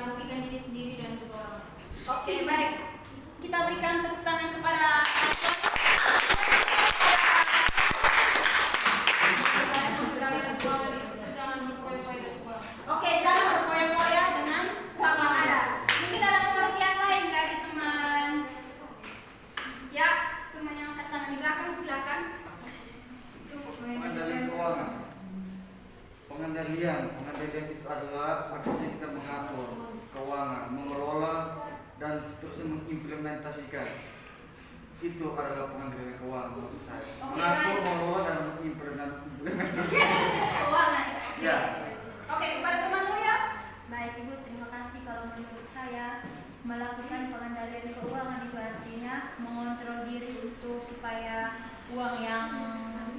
merugikan diri sendiri dan juga orang lain. Oke, baik. Kita berikan tepuk tangan kepada Oke, jangan berfoya-foya dengan uang yang ada. Mungkin ada pengertian lain dari teman. Ya, teman yang angkat tangan di belakang silakan. Pengendalian keuangan. Pengendalian itu adalah artinya kita mengatur keuangan, mengelola dan seterusnya mengimplementasikan. Itu adalah pengendalian keuangan menurut saya. Mengatur, mengelola dan mengimplementasikan Keuangan. ya. Oke, kepada temanmu ya. Baik Ibu, terima kasih. Kalau menurut saya melakukan pengendalian keuangan itu artinya mengontrol diri untuk supaya uang yang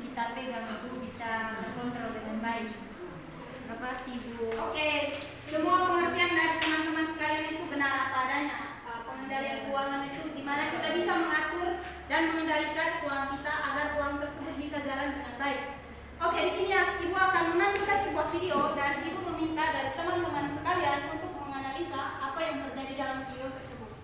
kita pegang itu bisa terkontrol dengan baik. Terima kasih Bu. Oke, semua pengertian dari teman-teman sekalian itu benar apa adanya. Pengendalian keuangan itu di mana kita bisa mengatur dan mengendalikan uang kita agar uang tersebut bisa jalan dengan baik. Oke, di sini Ibu akan menampilkan sebuah video dan Ibu meminta dari teman-teman sekalian untuk menganalisa apa yang terjadi dalam video tersebut.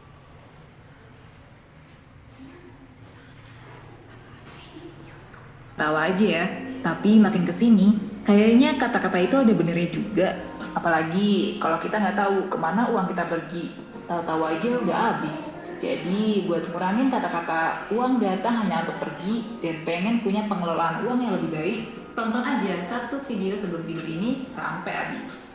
Tahu aja ya, tapi makin kesini kayaknya kata-kata itu ada benernya juga. Apalagi kalau kita nggak tahu kemana uang kita pergi, tahu-tahu aja udah habis. Jadi buat ngurangin kata-kata uang datang hanya untuk pergi dan pengen punya pengelolaan uang yang lebih baik, tonton aja satu video sebelum tidur ini sampai habis.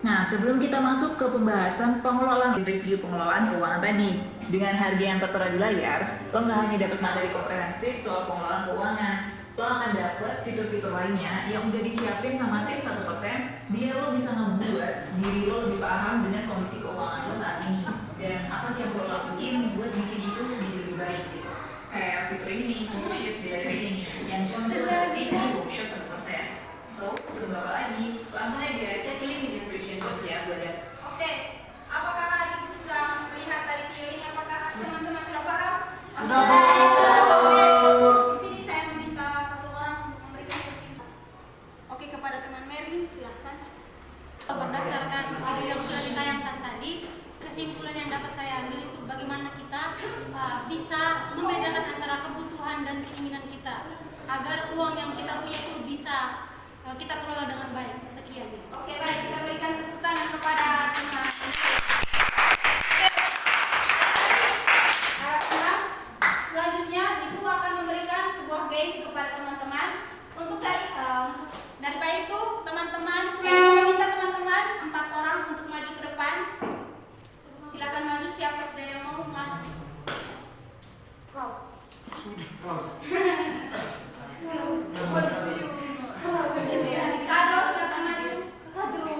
Nah, sebelum kita masuk ke pembahasan pengelolaan dan review pengelolaan keuangan tadi, dengan harga yang tertera di layar, lo nggak hanya dapat materi komprehensif soal pengelolaan keuangan, lo akan dapat fitur-fitur lainnya yang udah disiapin sama tim 1%, biar lo bisa ngebuat diri lo lebih paham dengan kondisi keuangan lo saat ini dan apa sih yang perlu lo lakuin buat bikin itu jadi lebih baik gitu. Kayak fitur ini, worksheet dari ini, yang cuma bisa dapetin di workshop 1%. So, tunggu apa lagi? Langsung aja cek link di description box ya buat daftar. Oke, apakah Ibu sudah melihat dari video ini? Apakah teman-teman sudah paham? Sudah paham. Di sini saya meminta satu orang untuk memberikan kesimpulan. Oke, kepada teman Merlin silakan. Berdasarkan video yang sudah ditayangkan tadi, kesimpulan yang dapat saya ambil itu bagaimana kita bisa membedakan antara kebutuhan dan keinginan kita agar uang yang kita punya itu bisa kita kelola dengan baik. Sekian. Oke, baik, kita berikan tepuk tangan kepada teman. Harap selanjutnya Ibu akan memberikan sebuah game kepada teman-teman. Untuk daripada itu teman-teman, meminta teman-teman 4 orang untuk maju ke depan. Silakan maju, siapa saja yang mau maju. Wow. Kadro, silakan maju. Kadro.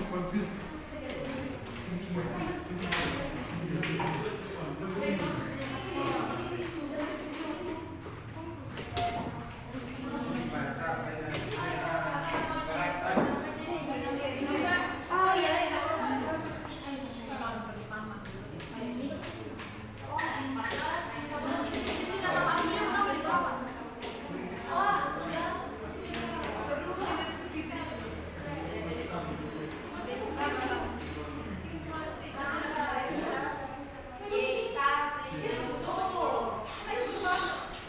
Oh iya.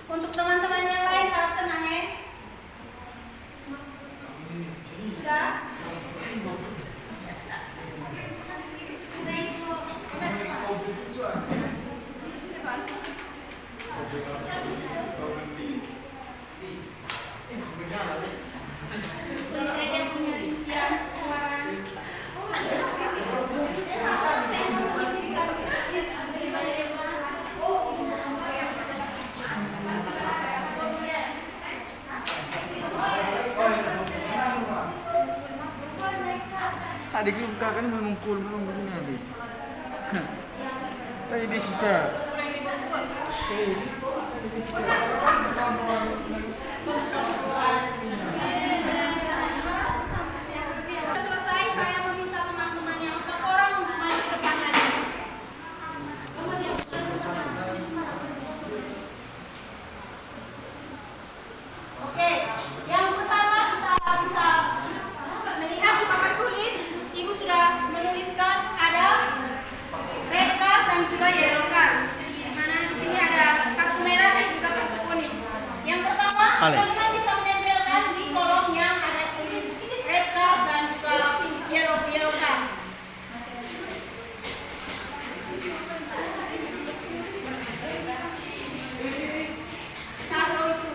Untuk teman-teman yang lain harap tenang ya. Sudah? Tulis aja punya rincian pengeluaran. Tadi belum kan mengumpul belum begini tadi. Tadi di sisa. Kurang dibekut. Selesai, saya meminta teman-teman yang 4 orang untuk maju ke depan lagi. Oke, yang pertama kita bisa melihat di papan tulis, Ibu sudah menuliskan ada red card dan juga yellow card. Di mana di sini ada kartu merah dan juga kartu kuning. Yang pertama, teman-teman bisa menempelkan di kolom yang ada tulis red card dan juga yellow card. Taruh itu.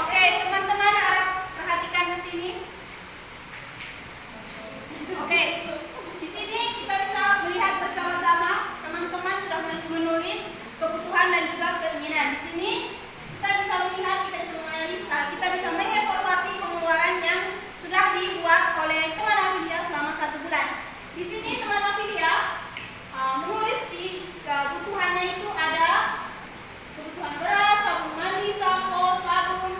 Oke, teman-teman harap perhatikan ke sini. Oke, di sini kita bisa melihat bersama-sama teman-teman sudah menulis kebutuhan dan juga keinginan. Di sini kita bisa melihat, kita bisa menganalisa, kita bisa mengevaluasi pengeluaran yang sudah dibuat oleh teman Afilia selama 1 bulan. Di sini teman Afilia menulis di kebutuhannya itu ada kebutuhan beras, sabun mandi, sampo, sabun,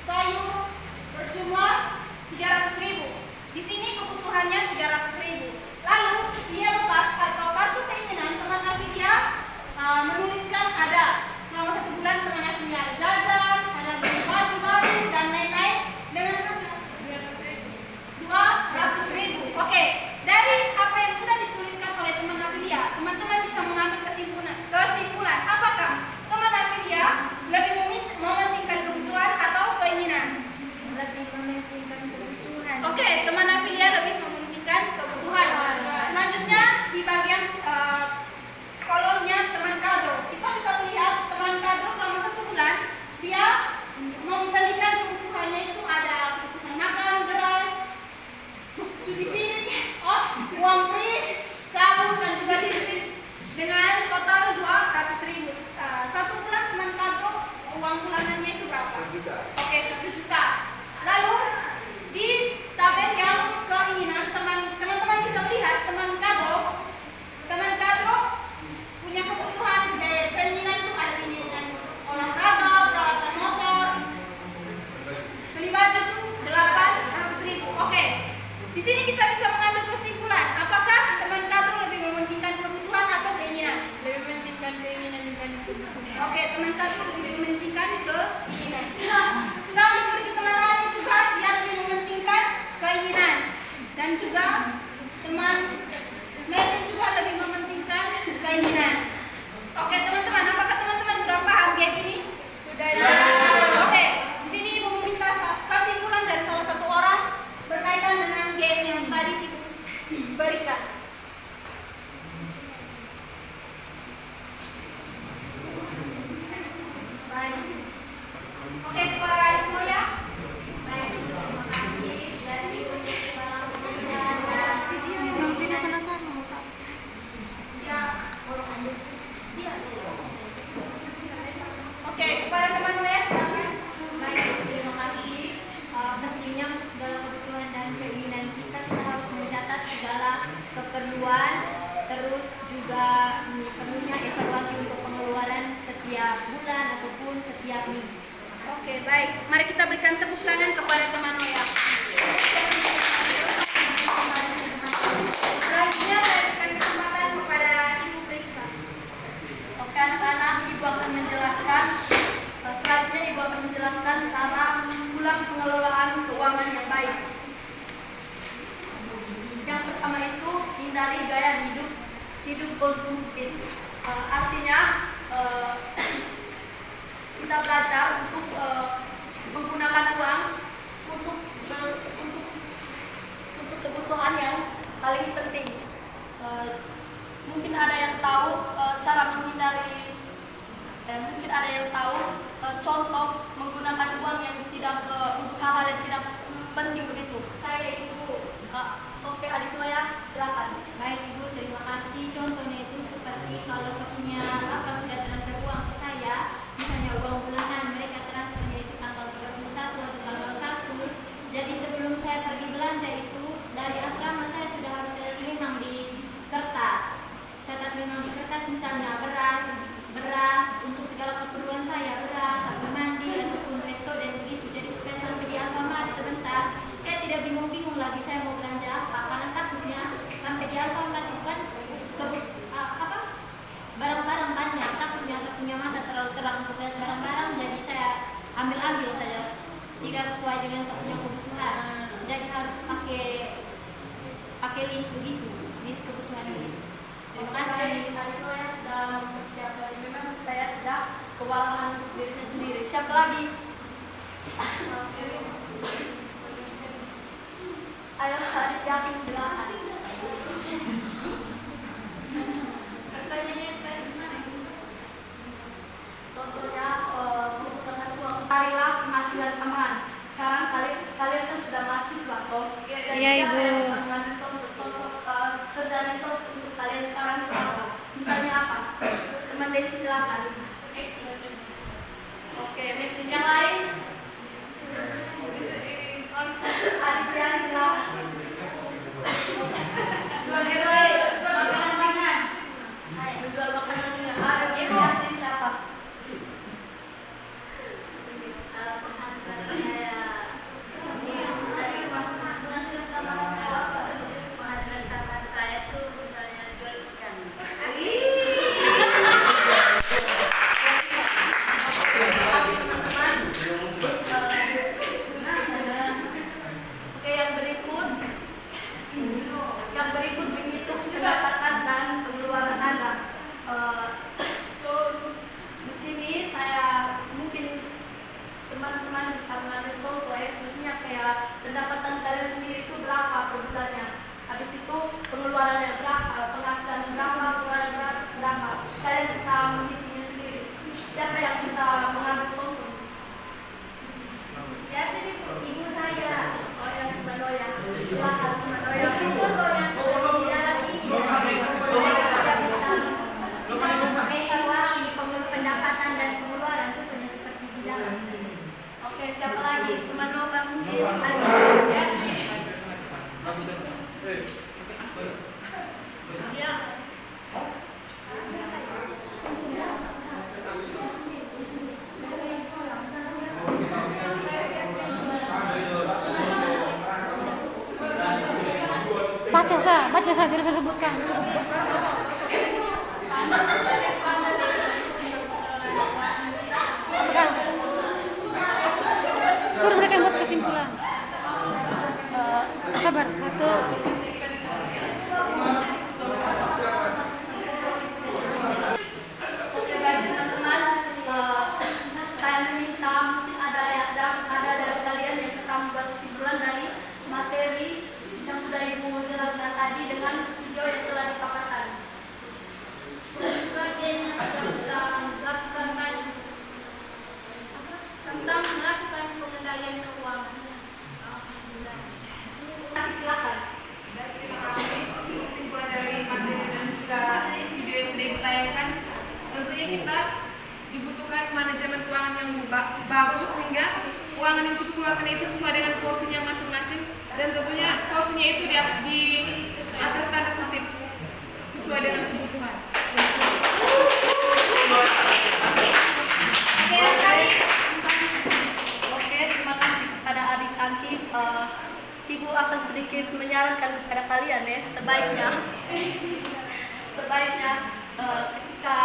sayur berjumlah 300.000. Di sini kebutuhannya 300.000. Lalu yellow card atau kartu keinginan teman Afilia menuliskan ada selama 1 bulan teman Afilia ada jajan, ada beli baju baru dan lain-lain dengan harga 200.000. Oke, dari apa yang sudah dituliskan oleh teman Afilia, teman-teman bisa mengambil kesimpulan apakah teman Afilia lebih mementingkan kebutuhan atau keinginan? Lebih mementingkan kebutuhan. Oke, teman Afilia lebih mementingkan kebutuhan. Selanjutnya di bagian kolomnya teman Kadro, kita bisa melihat teman Kadro selama 1 bulan dia membelikan kebutuhannya itu ada kebutuhan makan, beras, cuci piring, uang print, sabun dan juga listrik dengan total 200.000. 1 bulan teman Kadro uang bulanannya itu berapa? 1 juta. Oke, 1 juta. Lalu di tabel yang keinginan teman-teman bisa melihat teman Kadro punya kebutuhan keinginan itu ada keinginan olahraga, peralatan motor, beli baju itu 800.000. Oke, di sini kita bisa mengambil kesimpulan apakah teman Kadro lebih mementingkan kebutuhan atau keinginan? Lebih mementingkan keinginan dibanding kebutuhan. Oke, teman Kadro lebih mementingkan keinginan. Sama seperti teman lain juga, dia lebih mementingkan keinginan. Dan juga teman Mary juga lebih mementingkan keinginan. Oke, teman-teman, apakah teman-teman sudah paham game ini? Sudah ya. Oke, di sini Ibu meminta kesimpulan dari salah satu orang berkaitan dengan game yang tadi Ibu berikan. Baik. terus juga perlunya evaluasi untuk pengeluaran setiap bulan ataupun setiap minggu. Oke, baik. Mari kita berikan tepuk tangan kepada teman Noya. Selanjutnya saya berikan kesempatan kepada Ibu Priska. Oke anak-anak, Ibu akan menjelaskan selanjutnya Ibu akan menjelaskan cara mengulang pengelolaan keuangan yang baik. Yang pertama itu hindari gaya hidup konsumtif. Artinya kita belajar untuk menggunakan uang untuk kebutuhan yang paling penting. Mungkin ada yang tahu cara menghindari, mungkin ada yang tahu contoh menggunakan uang yang tidak untuk hal-hal yang tidak penting begitu. Saya Ibu. Oke, adik Noya, silakan. Baik Ibu, terima kasih. Contohnya itu seperti kalau saya punya sudah transfer uang ke saya, misalnya uang bulanan, mereka transfernya itu tanggal 31 atau tanggal 1. Jadi sebelum saya pergi belanja itu, dari asrama saya sudah harus catat memang di kertas. Catat memang di kertas, misalnya beras untuk segala keperluan saya, beras, sabun mandi ataupun Pepsodent begitu. Jadi supaya sampai di Alfamart sebentar, saya tidak bingung-bingung lagi saya mau belanja apa, karena takutnya sampai di Alfamart itu kan barang-barang banyak, takutnya saya punya mata terlalu terang untuk lihat barang-barang, jadi saya ambil saja, tidak sesuai dengan saya punya kebutuhan. Jadi harus pakai list begitu, list kebutuhan begitu. Terima kasih. Adik Noya sudah mempersiapkan memang supaya tidak kewalahan untuk dirinya sendiri. Siapa lagi? Ayo adik Yakin silakan. Contohnya menggunakan uang, carilah penghasilan tambahan. Sekarang kalian kan sudah mahasiswa toh. Iya, Ibu. Siapa yang bisa mengambil contoh kerjaan yang cocok untuk kalian sekarang itu apa? Misalnya apa? Teman Desi silakan. Oke, Maxine yang lain. Adik Rian silakan. Jual makanan. Ibu Yasin siapa? Yang berikut menghitung pendapatan dan pengeluaran Anda. Di sini saya mungkin teman-teman bisa mengambil contoh maksudnya kayak pendapatan kalian sendiri itu berapa per bulannya. Habis itu pengeluarannya berapa, penghasilan berapa, pengeluaran berapa. Kalian bisa menghitungnya sendiri. Siapa yang bisa mengambil contoh? Ya, sini Bu, Ibu saya. Oh yang Mbak Noya. Silakan Mbak Noya. Contoh yang seperti di dalam ini, mereka sudah bisa mengevaluasi pendapatan dan pengeluaran, contohnya seperti di dalam. Oke, siapa lagi? Teman Nova mungkin. Ya. Baca saya tidak saya sebutkan. Pegang. Suruh mereka buat kesimpulan. Sabar, 1. Oke baik teman-teman, saya meminta mungkin ada dari kalian yang bisa membuat kesimpulan dari materi yang sudah Ibu jelaskan tadi dengan video yang telah dipaparkan. Sebagainya sudah kita jelaskan tadi tentang melakukan pengendalian keuangan. Silakan. Kesimpulan dari materi dan juga video yang sudah ditayangkan, tentunya kita dibutuhkan manajemen keuangan yang bagus sehingga keuangan yang dikeluarkan itu sesuai dengan porsinya masing-masing, dan tentunya porsinya itu di atas tanda kutip sesuai dengan Ibu akan sedikit menyarankan kepada kalian ya, sebaiknya ketika